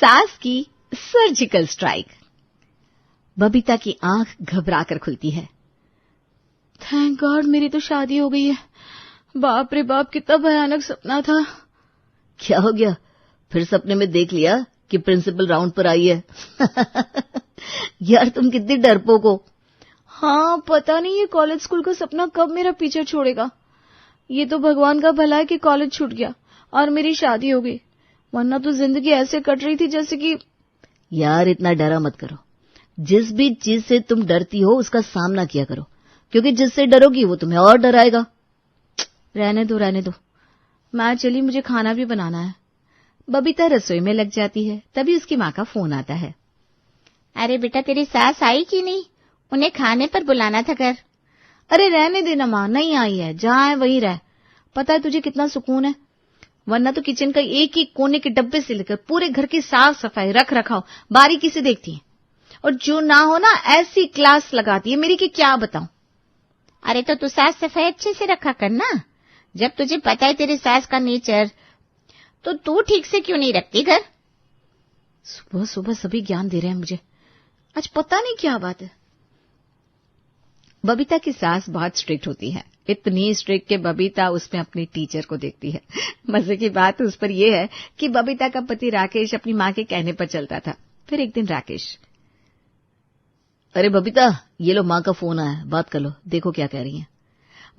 सास की surgical strike. Babita की आंख घबराकर खुलती है। थैंक गॉड मेरी तो शादी हो गई है। बाप रे बाप कितना भयानक सपना था। क्या हो गया, फिर सपने में देख लिया कि प्रिंसिपल राउंड पर आई है? यार तुम कितनी डरपोक हो। हाँ पता नहीं ये कॉलेज स्कूल का सपना कब मेरा पीछे छोड़ेगा। ये तो भगवान का भला है कि कॉलेज छूट गया और मेरी शादी हो गई, वरना तो जिंदगी ऐसे कट रही थी जैसे कि। यार इतना डरा मत करो, जिस भी चीज से तुम डरती हो उसका सामना किया करो, क्योंकि जिससे डरोगी वो तुम्हें और डराएगा। रहने दो, मैं चली, मुझे खाना भी बनाना है। बबीता रसोई में लग जाती है, तभी उसकी माँ का फोन आता है। अरे बेटा तेरी सास आई कि नहीं, उन्हें खाने पर बुलाना था घर। अरे रहने देना माँ, नहीं आई है, जहाँ है वहीं रह। पता है तुझे कितना सुकून है, वरना तो किचन का एक एक कोने के डब्बे से लेकर पूरे घर की साफ सफाई रख रखाव बारीकी से देखती है, और जो ना हो ना ऐसी क्लास लगाती है मेरी कि क्या बताऊं। अरे तो तू साफ सफाई अच्छे से रखा करना, जब तुझे पता है तेरी सास का नेचर, तो तू ठीक से क्यों नहीं रखती घर। सुबह सुबह सभी ज्ञान दे रहे हैं मुझे, आज पता नहीं क्या बात है। बबीता की सास बहुत स्ट्रिक्ट होती है, इतनी स्ट्रिक्ट कि बबीता उसमें अपनी टीचर को देखती है। मजे की बात उस पर यह है कि बबीता का पति राकेश अपनी माँ के कहने पर चलता था। फिर एक दिन राकेश, अरे बबीता ये लो माँ का फोन आया, बात कर लो, देखो क्या कह रही है।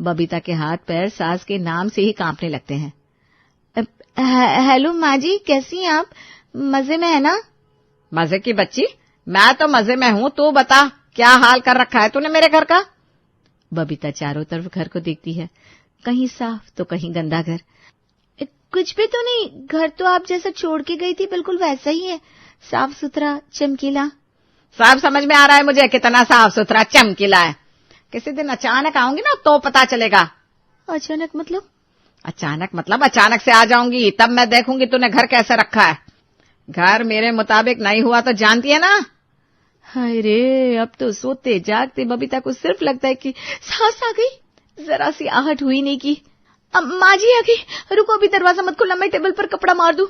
बबीता के हाथ पैर सास के नाम से ही कांपने लगते हैं। हेलो माँ जी, कैसी हैं आप, मजे में है ना। मजे की बच्ची, मैं तो मजे में हूँ, तू बता क्या हाल कर रखा है तूने मेरे घर का। बबीता चारों तरफ घर को देखती है, कहीं साफ तो कहीं गंदा घर। कुछ भी तो नहीं, घर तो आप जैसा छोड़ के गई थी बिल्कुल वैसा ही है, साफ सुथरा चमकीला। सब समझ में आ रहा है मुझे कितना साफ सुथरा चमकीला है। किसी दिन अचानक आऊंगी ना तो पता चलेगा। अचानक मतलब? अचानक मतलब अचानक से आ जाऊंगी, तब मैं देखूंगी तूने घर कैसे रखा है। घर मेरे मुताबिक नहीं हुआ तो जानती है ना। हाय रे, अब तो सोते जागते बबीता को सिर्फ लगता है कि सास आ गई, जरा सी आहट हुई नहीं की। माँ जी आ गई, रुको अभी दरवाजा मत खोलना, मैं टेबल पर कपड़ा मार दूं।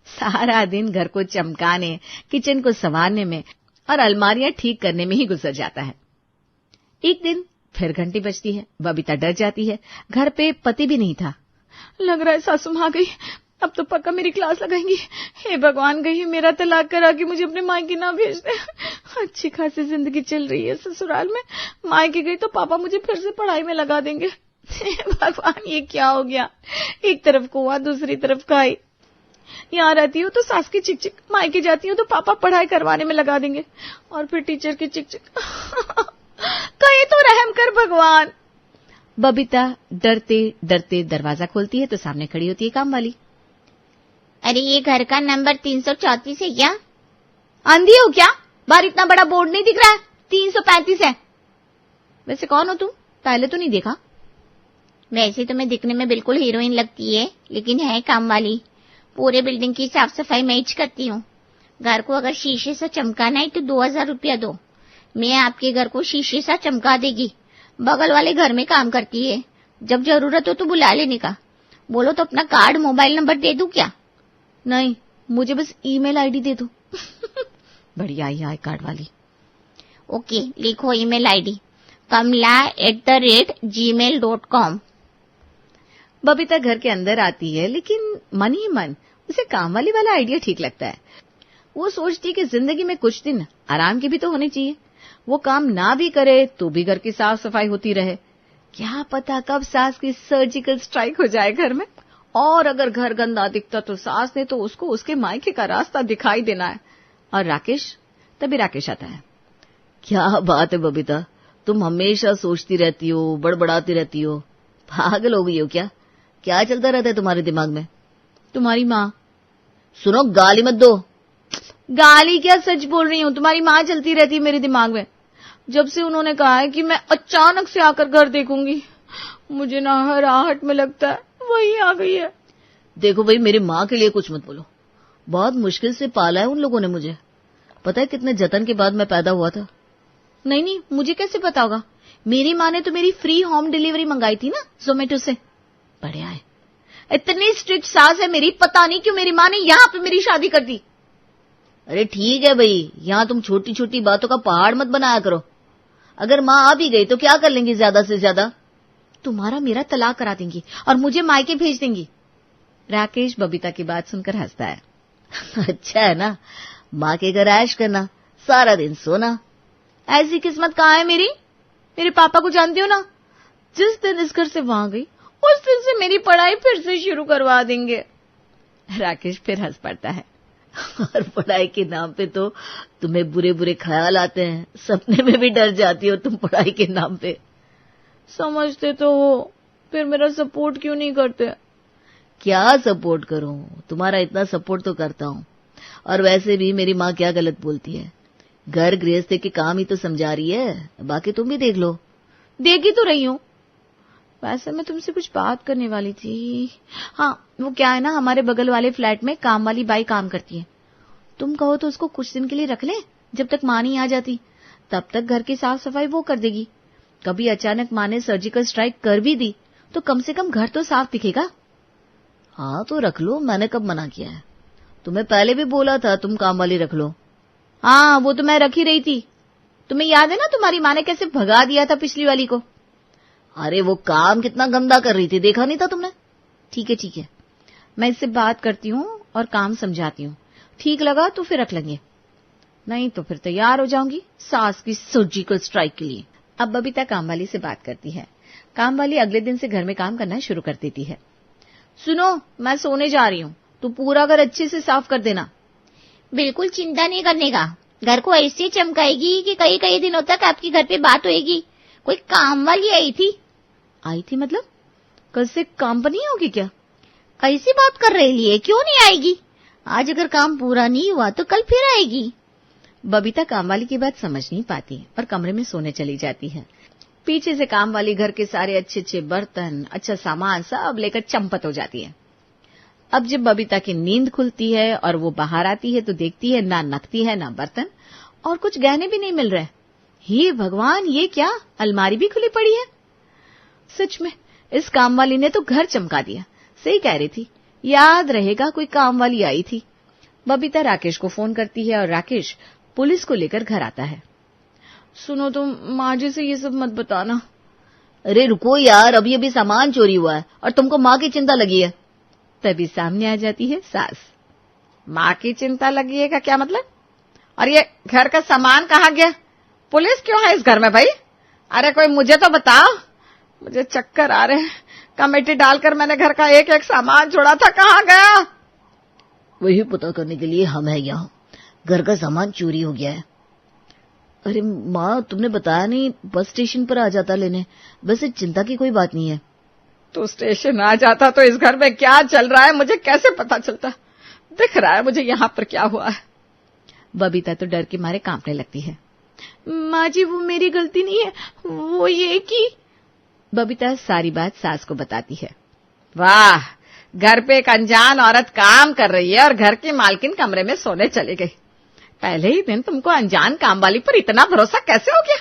सारा दिन घर को चमकाने, किचन को संवारने में और अलमारियां ठीक करने में ही गुजर जाता है। एक दिन फिर घंटी बजती है, बबीता डर जाती है, घर पे पति भी नहीं था। लग रहा है सासू माँ आ गई, अब तो पक्का मेरी क्लास लगाएंगी। हे भगवान, कहीं मेरा तलाक करा के मुझे अपने मायके ना भेज दे। अच्छी खासी जिंदगी चल रही है ससुराल में, मायके गई तो पापा मुझे फिर से पढ़ाई में लगा देंगे। भगवान ये क्या हो गया, एक तरफ कुआं दूसरी तरफ खाई। यहाँ रहती हूँ तो सास की चिक चिक, मायके जाती हूँ तो पापा पढ़ाई करवाने में लगा देंगे, और फिर टीचर की चिक चिक। कहीं तो रहम कर भगवान। बबीता डरते डरते दरवाजा खोलती है तो सामने खड़ी होती है काम वाली। अरे ये घर का नंबर 334 है क्या? अंधी हो क्या, बाहर इतना बड़ा बोर्ड नहीं दिख रहा है, 335 है। वैसे कौन हो तुम, पहले तो नहीं देखा। वैसे तो मैं दिखने में बिल्कुल हीरोइन लगती है, लेकिन है काम वाली, पूरे बिल्डिंग की साफ सफाई मैं ही करती हूँ। घर को अगर शीशे से चमकाना है तो 2000 रुपया दो, मैं आपके घर को शीशे से चमका देगी। बगल वाले घर में काम करती है, जब जरूरत हो तो बुला लेने का। बोलो तो अपना कार्ड मोबाइल नंबर दे दूं क्या? नहीं, मुझे बस ईमेल आईडी दे दो। बढ़िया आई आई कार्ड वाली। ओके, लिखो ईमेल आईडी kamla@gmail.com। बबीता घर के अंदर आती है, लेकिन मन ही मन उसे काम वाली वाला आइडिया ठीक लगता है। वो सोचती है कि जिंदगी में कुछ दिन आराम की भी तो होने चाहिए, वो काम ना भी करे तो भी घर की साफ सफाई होती रहे। क्या पता कब सास की सर्जिकल स्ट्राइक हो जाए घर में, और अगर घर गंदा दिखता तो सास ने तो उसको उसके मायके का रास्ता दिखाई देना है। और राकेश, तभी राकेश आता है। क्या बात है बबीता, तुम हमेशा सोचती रहती हो, बड़बड़ाती रहती हो, पागल हो गई हो क्या? क्या चलता रहता है तुम्हारे दिमाग में? तुम्हारी माँ। सुनो, गाली मत दो। गाली क्या, सच बोल रही हूँ, तुम्हारी माँ चलती रहती है मेरे दिमाग में। जब से उन्होंने कहा है कि मैं अचानक से आकर घर देखूंगी, मुझे ना हर आहट में लगता है वही आ गई है। देखो भाई, मेरी माँ के लिए कुछ मत बोलो, बहुत मुश्किल से पाला है उन लोगों ने मुझे। पता है कितने जतन के बाद मैं पैदा हुआ था। नहीं, मुझे कैसे पता होगा, मेरी माँ ने तो मेरी फ्री होम डिलीवरी मंगाई थी ना जोमेटो से। बढ़िया है, इतनी स्ट्रिक्ट सास है मेरी, पता नहीं क्यों मेरी माँ ने यहाँ पे मेरी शादी कर दी। अरे ठीक है भाई, यहाँ तुम छोटी छोटी बातों का पहाड़ मत बनाया करो। अगर माँ आ भी गई तो क्या कर लेंगी ज्यादा से ज्यादा? तुम्हारा मेरा तलाक करा देंगी और मुझे मायके भेज देंगी। राकेश बबीता की बात सुनकर हंसता है। अच्छा है ना, माँ के घर ऐश करना, सारा दिन सोना। ऐसी किस्मत कहाँ है मेरी? मेरे पापा को जानती हो ना, जिस दिन इस घर से वहां गई उस दिन से मेरी पढ़ाई फिर से शुरू करवा देंगे। राकेश फिर हंस पड़ता है। और पढ़ाई के नाम पे तो तुम्हें बुरे बुरे ख्याल आते हैं, सपने में भी डर जाती हो तुम पढ़ाई के नाम पे। समझते तो हो, फिर मेरा सपोर्ट क्यों नहीं करते? क्या सपोर्ट करूं, तुम्हारा इतना सपोर्ट तो करता हूं। और वैसे भी मेरी माँ क्या गलत बोलती है, घर गृहस्थी के काम ही तो समझा रही है, बाकी तुम भी देख लो। देख ही तो रही हूं। वैसे मैं तुमसे कुछ बात करने वाली थी। हाँ, वो क्या है ना, हमारे बगल वाले फ्लैट में काम वाली बाई काम करती है। तुम कहो तो उसको कुछ दिन के लिए रख ले, जब तक माँ नहीं आ जाती। तब तक घर की साफ सफाई वो कर देगी। कभी अचानक माँ ने सर्जिकल स्ट्राइक कर भी दी तो कम से कम घर तो साफ दिखेगा। हाँ तो रख लो, मैंने कब मना किया है? तुम्हें पहले भी बोला था तुम काम वाली रख लो। हाँ, वो तो मैं रख ही रही थी। तुम्हें याद है ना तुम्हारी माँ ने कैसे भगा दिया था पिछली वाली को? अरे वो काम कितना गंदा कर रही थी, देखा नहीं था तुमने? ठीक है, मैं इससे बात करती हूँ और काम समझाती हूँ। ठीक लगा तो फिर रख लेंगे, नहीं तो फिर तैयार हो जाऊंगी सास की सर्जिकल स्ट्राइक के लिए। अब बबीता कामवाली से बात करती है। कामवाली अगले दिन से घर में काम करना शुरू कर देती है। सुनो, मैं सोने जा रही हूँ, तो पूरा घर अच्छे से साफ कर देना। बिल्कुल चिंता नहीं करने का, घर को ऐसे चमकाएगी कि कई कई दिनों तक आपकी घर पे बात होएगी। कोई काम वाली आई थी मतलब? कल से काम पर नहीं होगी क्या? कैसी बात कर रही है, क्यों नहीं आएगी? आज अगर काम पूरा नहीं हुआ तो कल फिर आएगी। बबीता कामवाली की बात समझ नहीं पाती और कमरे में सोने चली जाती है। पीछे से कामवाली घर के सारे अच्छे अच्छे बर्तन, अच्छा सामान सब लेकर चंपत हो जाती है। अब जब बबीता की नींद खुलती है और वो बाहर आती है तो देखती है ना नकदी है ना बर्तन और कुछ गहने भी नहीं मिल रहे। हे भगवान, ये क्या, अलमारी भी खुली पड़ी है। सच में इस कामवाली ने तो घर चमका दिया। सही कह रही थी, याद रहेगा कोई कामवाली आई थी। बबीता राकेश को फोन करती है और राकेश पुलिस को लेकर घर आता है। सुनो, तुम माँ जी से ये सब मत बताना। अरे रुको यार, अभी अभी सामान चोरी हुआ है और तुमको माँ की चिंता लगी है। तभी सामने आ जाती है सास। माँ की चिंता लगी है का क्या मतलब? और ये घर का सामान कहाँ गया? पुलिस क्यों है इस घर में भाई? अरे कोई मुझे तो बताओ, मुझे चक्कर आ रहे हैं। कमेटी डालकर मैंने घर का एक एक सामान जोड़ा था, कहाँ गया? वही पता करने के लिए हम है यहाँ। घर का सामान चोरी हो गया है। अरे माँ, तुमने बताया नहीं, बस स्टेशन पर आ जाता लेने। वैसे चिंता की कोई बात नहीं है। तो स्टेशन आ जाता तो इस घर में क्या चल रहा है मुझे कैसे पता चलता? दिख रहा है मुझे यहाँ पर क्या हुआ है। बबीता तो डर के मारे कांपने लगती है। माँ जी, वो मेरी गलती नहीं है, वो ये कि बबीता सारी बात सास को बताती है। वाह, घर पे एक अनजान औरत काम कर रही है और घर की मालकिन कमरे में सोने चली गई। पहले ही दिन तुमको अनजान काम वाली पर इतना भरोसा कैसे हो गया?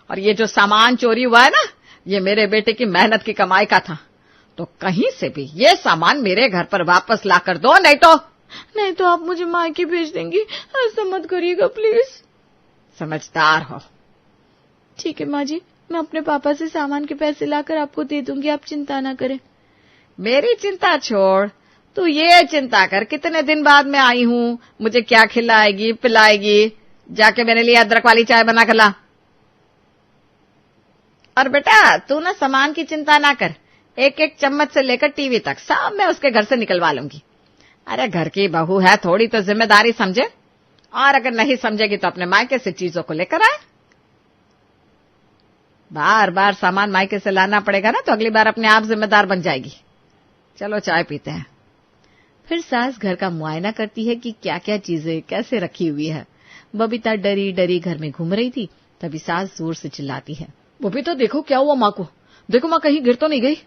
और ये जो सामान चोरी हुआ है ना, ये मेरे बेटे की मेहनत की कमाई का था। तो कहीं से भी ये सामान मेरे घर पर वापस ला कर दो, नहीं तो आप मुझे मायके भेज देंगी। ऐसा मत करिएगा प्लीज। समझदार हो। ठीक है माँ जी, मैं अपने पापा से सामान के पैसे लाकर आपको दे दूंगी, आप चिंता ना करें। मेरी चिंता छोड़, तू ये चिंता कर कितने दिन बाद मैं आई हूँ, मुझे क्या खिलाएगी पिलाएगी। जाके मेरे लिए अदरक वाली चाय बना कर ला। और बेटा तू ना सामान की चिंता ना कर, एक एक चम्मच से लेकर टीवी तक सब मैं उसके घर से निकलवा लूंगी। अरे घर की बहू है, थोड़ी तो जिम्मेदारी समझे, और अगर नहीं समझेगी तो अपने मायके से चीजों को लेकर आए। बार बार सामान मायके से लाना पड़ेगा ना, तो अगली बार अपने आप जिम्मेदार बन जाएगी। चलो चाय पीते हैं। फिर सास घर का मुआयना करती है कि क्या क्या चीजें कैसे रखी हुई है। बबीता डरी डरी घर में घूम रही थी, तभी सास जोर से चिल्लाती है। बबीता देखो क्या हुआ माँ को, देखो माँ कहीं गिर तो नहीं गई?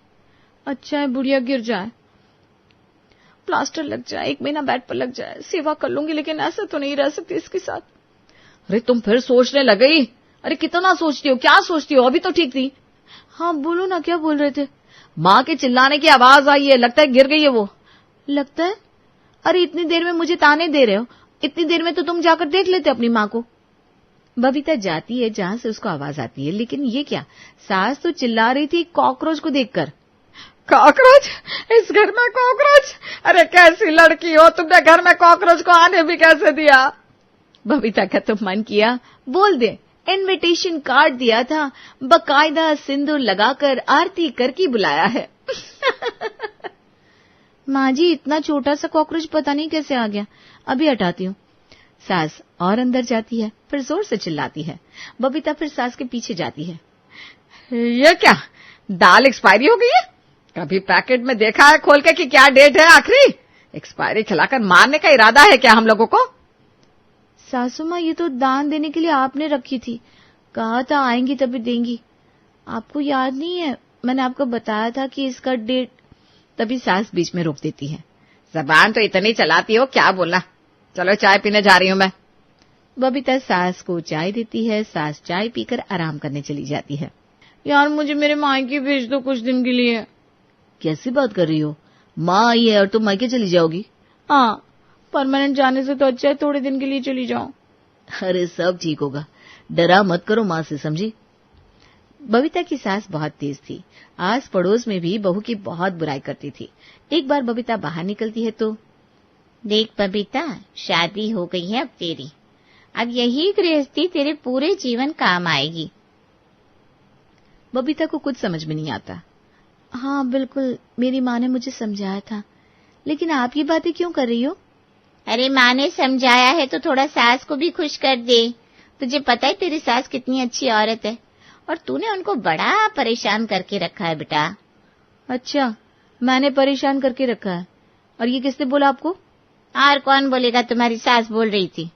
अच्छा है बुढ़िया गिर जाए, प्लास्टर लग जाए, 1 महीना बेड पर लग जाए, सेवा कर लूंगी, लेकिन ऐसा तो नहीं रह सकती इसके साथ। अरे तुम फिर सोचने लग गई? अरे कितना सोचती हो, क्या सोचती हो? अभी तो ठीक थी। हाँ बोलो ना, क्या बोल रहे थे? माँ के चिल्लाने की आवाज आई है, लगता है गिर गई है वो। लगता है? अरे इतनी देर में मुझे ताने दे रहे हो इतनी देर में तो तुम जाकर देख लेते अपनी माँ को। बबीता जाती है जहां से उसको आवाज आती है, लेकिन ये क्या, सास तो चिल्ला रही थी कॉकरोच को देखकर। कॉकरोच? इस घर में कॉकरोच? अरे कैसी लड़की हो, तुमने घर में कॉकरोच को आने भी कैसे दिया? बबीता का तो मन किया बोल दे, इनविटेशन कार्ड दिया था, बकायदा सिंदूर लगाकर आरती करके बुलाया है। माँ जी, इतना छोटा सा कॉकरोच पता नहीं कैसे आ गया, अभी हटाती हूँ। सास और अंदर जाती है, फिर जोर से चिल्लाती है। बबीता फिर सास के पीछे जाती है। ये क्या, दाल एक्सपायरी हो गई है? कभी पैकेट में देखा है खोल के कि क्या डेट है आखिरी? एक्सपायरी खिलाकर मारने का इरादा है क्या हम लोगों को? सासू माँ, ये तो दान देने के लिए आपने रखी थी, कहा था आएंगी तभी देंगी। आपको याद नहीं है, मैंने आपको बताया था कि इसका डेट। तभी सास बीच में रोक देती है। जबान तो इतनी चलाती हो, क्या बोलना। चलो चाय पीने जा रही हूं मैं। बबीता सास को चाय देती है। सास चाय पीकर आराम करने चली जाती है। यार, मुझे मेरे मायके भेज दो कुछ दिन के लिए। कैसी बात कर रही हो, माँ आई है और तुम मायके चली जाओगी? हाँ, परमानेंट जाने से तो अच्छा है थोड़े दिन के लिए चली जाओ। अरे सब ठीक होगा, डरा मत करो माँ से, समझी? बबीता की सास बहुत तेज थी, आस पड़ोस में भी बहू की बहुत बुराई करती थी। एक बार बबीता बाहर निकलती है तो, देख बबीता, शादी हो गई है अब तेरी, अब यही गृहस्थी तेरे पूरे जीवन काम आएगी। बबीता को कुछ समझ में नहीं आता। हाँ बिल्कुल, मेरी माँ ने मुझे समझाया था, लेकिन आप ये बातें क्यों कर रही हो? अरे माँ ने समझाया है तो थोड़ा सास को भी खुश कर दे। तुझे पता है तेरी सास कितनी अच्छी औरत है, और तूने उनको बड़ा परेशान करके रखा है बेटा। अच्छा, मैंने परेशान करके रखा है? और ये किसने बोला आपको? और कौन बोलेगा, तुम्हारी सास बोल रही थी।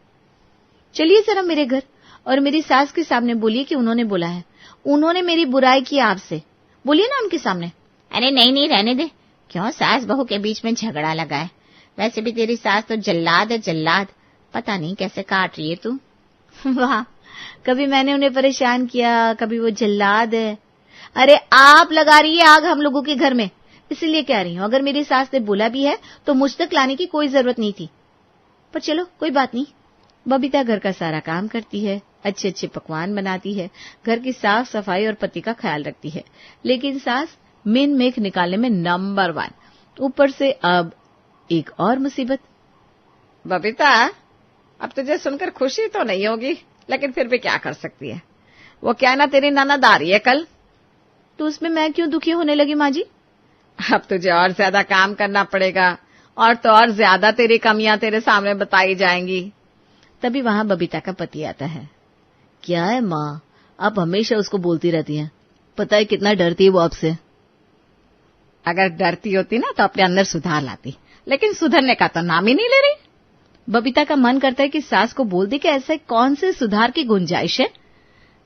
चलिए जरा मेरे घर और मेरी सास के सामने बोलिए कि उन्होंने बोला है। उन्होंने मेरी बुराई की आपसे, बोलिए ना उनके सामने। अरे नहीं, रहने दे, क्यों सास बहू के बीच में झगड़ा लगा है। वैसे भी तेरी सास तो जल्लाद है, जल्लाद, पता नहीं कैसे काट रही है तू। वाह, कभी मैंने उन्हें परेशान किया, कभी वो जल्लाद है। अरे आप लगा रही है आग हम लोगों के घर में, इसलिए कह रही हूँ। अगर मेरी सास ने बोला भी है तो मुझ तक लाने की कोई जरूरत नहीं थी। पर चलो कोई बात नहीं। बबीता घर का सारा काम करती है, अच्छे अच्छे पकवान बनाती है, घर की साफ सफाई और पति का ख्याल रखती है, लेकिन सास मिन मेख निकालने में नंबर 1। ऊपर से अब एक और मुसीबत। बबीता, अब तुझे सुनकर खुशी तो नहीं होगी, लेकिन फिर भी क्या कर सकती है। वो क्या ना तेरी ननद आ रही है कल। तो उसमें मैं क्यों दुखी होने लगी माँ जी? अब तुझे और ज्यादा काम करना पड़ेगा, और तो और ज्यादा तेरी कमियां तेरे सामने बताई जाएंगी। तभी वहां बबीता का पति आता है। क्या है माँ, आप हमेशा उसको बोलती रहती हैं, पता है कितना डरती है वो आपसे। अगर डरती होती ना तो अपने अंदर सुधार लाती, लेकिन सुधरने का तो नाम ही नहीं ले रही। बबीता का मन करता है कि सास को बोल दे कि ऐसे कौन से सुधार की गुंजाइश है,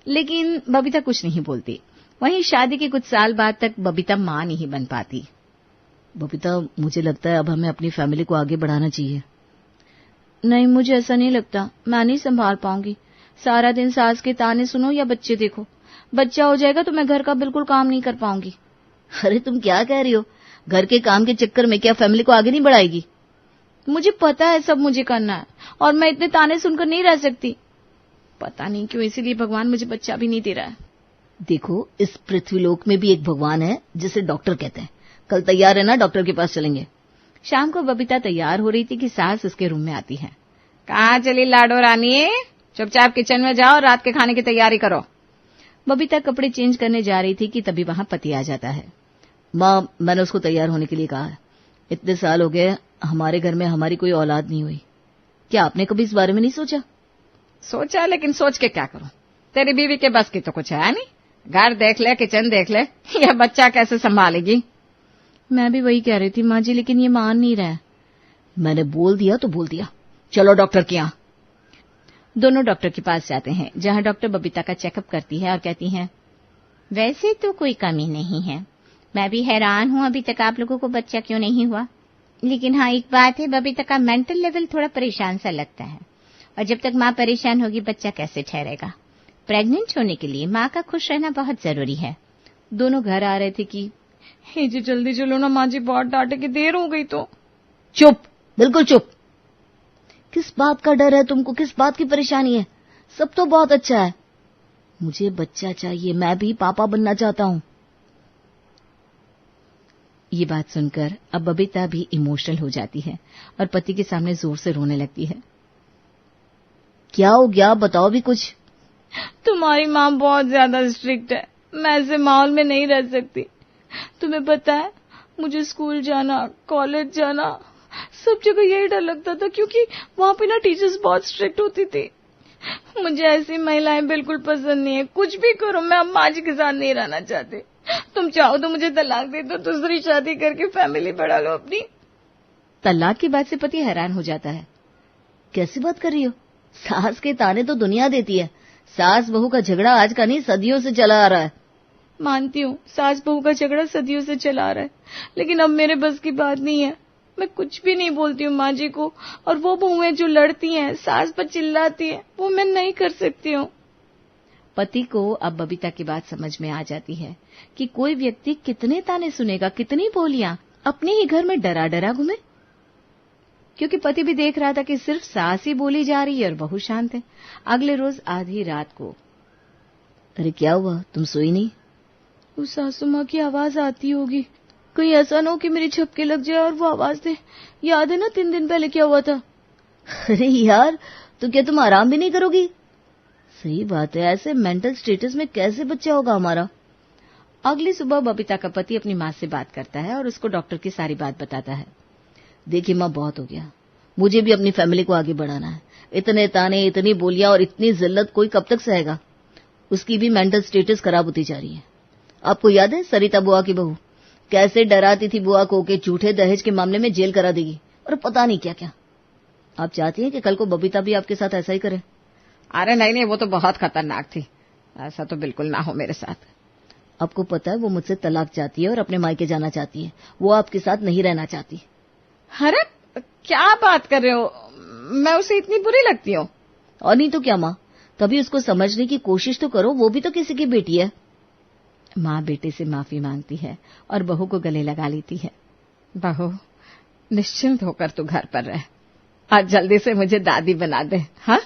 लेकिन बबीता कुछ नहीं बोलती। वहीं शादी के कुछ साल बाद तक बबीता मां नहीं बन पाती। बबीता, मुझे लगता है अब हमें अपनी फैमिली को आगे बढ़ाना चाहिए। नहीं, मुझे ऐसा नहीं लगता, मैं नहीं संभाल पाऊंगी। सारा दिन सास के ताने सुनो या बच्चे देखो। बच्चा हो जाएगा तो मैं घर का बिल्कुल काम नहीं कर पाऊंगी। अरे तुम क्या कह रही हो, घर के काम के चक्कर में क्या फैमिली को आगे नहीं बढ़ाएगी? मुझे पता है सब मुझे करना है, और मैं इतने ताने सुनकर नहीं रह सकती। पता नहीं क्यों, इसीलिए भगवान मुझे बच्चा भी नहीं दे रहा है। देखो, इस पृथ्वीलोक में भी एक भगवान है जिसे डॉक्टर कहते हैं। कल तैयार है ना, डॉक्टर के पास चलेंगे। शाम को बबीता तैयार हो रही थी कि सास उसके रूम में आती है। कहाँ चली लाडो रानी, चुपचाप किचन में जाओ, रात के खाने की तैयारी करो। बबीता कपड़े चेंज करने जा रही थी कि तभी वहां पति आ जाता है। माँ, मैंने उसको तैयार होने के लिए कहा है। इतने साल हो गए हमारे घर में हमारी कोई औलाद नहीं हुई, क्या आपने कभी इस बारे में नहीं सोचा? सोचा, लेकिन सोच के क्या करूं, तेरी बीवी के बस की तो कुछ है नहीं। घर देख ले, किचन देख ले, यह बच्चा कैसे संभालेगी। मैं भी वही कह रही थी माँ जी, लेकिन ये मान नहीं रहा है। मैंने बोल दिया तो बोल दिया, चलो डॉक्टर के यहाँ। दोनों डॉक्टर के पास जाते हैं, जहाँ डॉक्टर बबीता का चेकअप करती है और कहती है, वैसे तो कोई कमी नहीं है, मैं भी हैरान हूँ अभी तक आप लोगों को बच्चा क्यों नहीं हुआ। लेकिन हाँ, एक बात है, बबीता का मेंटल लेवल थोड़ा परेशान सा लगता है, और जब तक माँ परेशान होगी बच्चा कैसे ठहरेगा। प्रेग्नेंट होने के लिए माँ का खुश रहना बहुत जरूरी है। दोनों घर आ रहे थे कि हे जी जल्दी चलो ना माँ जी, बहुत डांटे की देर हो गई तो। चुप, बिल्कुल चुप। किस बात का डर है तुमको, किस बात की परेशानी है? सब तो बहुत अच्छा है। मुझे बच्चा चाहिए, मैं भी पापा बनना चाहता हूँ। ये बात सुनकर अब बबीता भी इमोशनल हो जाती है और पति के सामने जोर से रोने लगती है। क्या हो गया, बताओ भी कुछ। तुम्हारी माँ बहुत ज्यादा स्ट्रिक्ट है, मैं ऐसे माहौल में नहीं रह सकती। तुम्हें पता है, मुझे स्कूल जाना, कॉलेज जाना, सब जगह यही डर लगता था, क्योंकि वहां पे ना टीचर्स बहुत स्ट्रिक्ट होती थी। मुझे ऐसी महिलाएं बिल्कुल पसंद नहीं है। कुछ भी करो, मैं अब माँ जी के साथ नहीं रहना चाहती। तुम चाहो तो मुझे तलाक दे दो, दूसरी शादी करके फैमिली बढ़ा लो अपनी। तलाक की बात से पति हैरान हो जाता है। कैसी बात कर रही हो? सास के ताने तो दुनिया देती है। सास बहू का झगड़ा आज का नहीं, सदियों से चला आ रहा है। मानती हूँ, सास बहू का झगड़ा सदियों से चला आ रहा है, लेकिन अब मेरे बस की बात नहीं है। मैं कुछ भी नहीं बोलती हूँ माँ जी को, और वो बहुएं जो लड़ती हैं, सास पर चिल्लाती हैं, वो मैं नहीं कर सकती हूँ। पति को अब बबीता की बात समझ में आ जाती है कि कोई व्यक्ति कितने ताने सुनेगा, कितनी बोलियां अपने ही घर में डरा डरा घूमे। क्योंकि पति भी देख रहा था कि सिर्फ सास ही बोली जा रही है और बहू शांत है। अगले रोज आधी रात को, अरे क्या हुआ, तुम सोई नहीं? उस सासू माँ की आवाज आती होगी। कहीं ऐसा ना हो कि मेरी झपके लग जाए और वो आवाज दे। याद है ना 3 दिन पहले क्या हुआ था? अरे यार, तो क्या तुम आराम भी नहीं करोगी? सही बात है, ऐसे मेंटल स्टेटस में कैसे बच्चा होगा हमारा? अगली सुबह बबीता का पति अपनी माँ से बात करता है और उसको डॉक्टर की सारी बात बताता है। देखिए माँ, बहुत हो गया, मुझे भी अपनी फैमिली को आगे बढ़ाना है। इतने ताने, इतनी बोलियां और इतनी जिल्लत कोई कब तक सहेगा? उसकी भी मेंटल स्टेटस खराब होती जा रही है। आपको याद है सरिता बुआ की बहू कैसे डराती थी बुआ को कि झूठे दहेज के मामले में जेल करा देगी, और पता नहीं क्या क्या। आप चाहती हैं कि कल को बबीता भी आपके साथ ऐसा ही करे? अरे नहीं नहीं, वो तो बहुत खतरनाक थी, ऐसा तो बिल्कुल ना हो मेरे साथ। आपको पता है वो मुझसे तलाक चाहती है और अपने मायके जाना चाहती है। वो आपके साथ नहीं रहना चाहती। अरे क्या बात कर रहे हो, मैं उसे इतनी बुरी लगती हूँ? और नहीं तो क्या माँ, कभी उसको समझने की कोशिश तो करो, वो भी तो किसी की बेटी है। माँ बेटे से माफी मांगती है और बहू को गले लगा लेती है। बहू, निश्चिंत होकर तू घर पर रह, आज जल्दी से मुझे दादी बना दे। हाँ,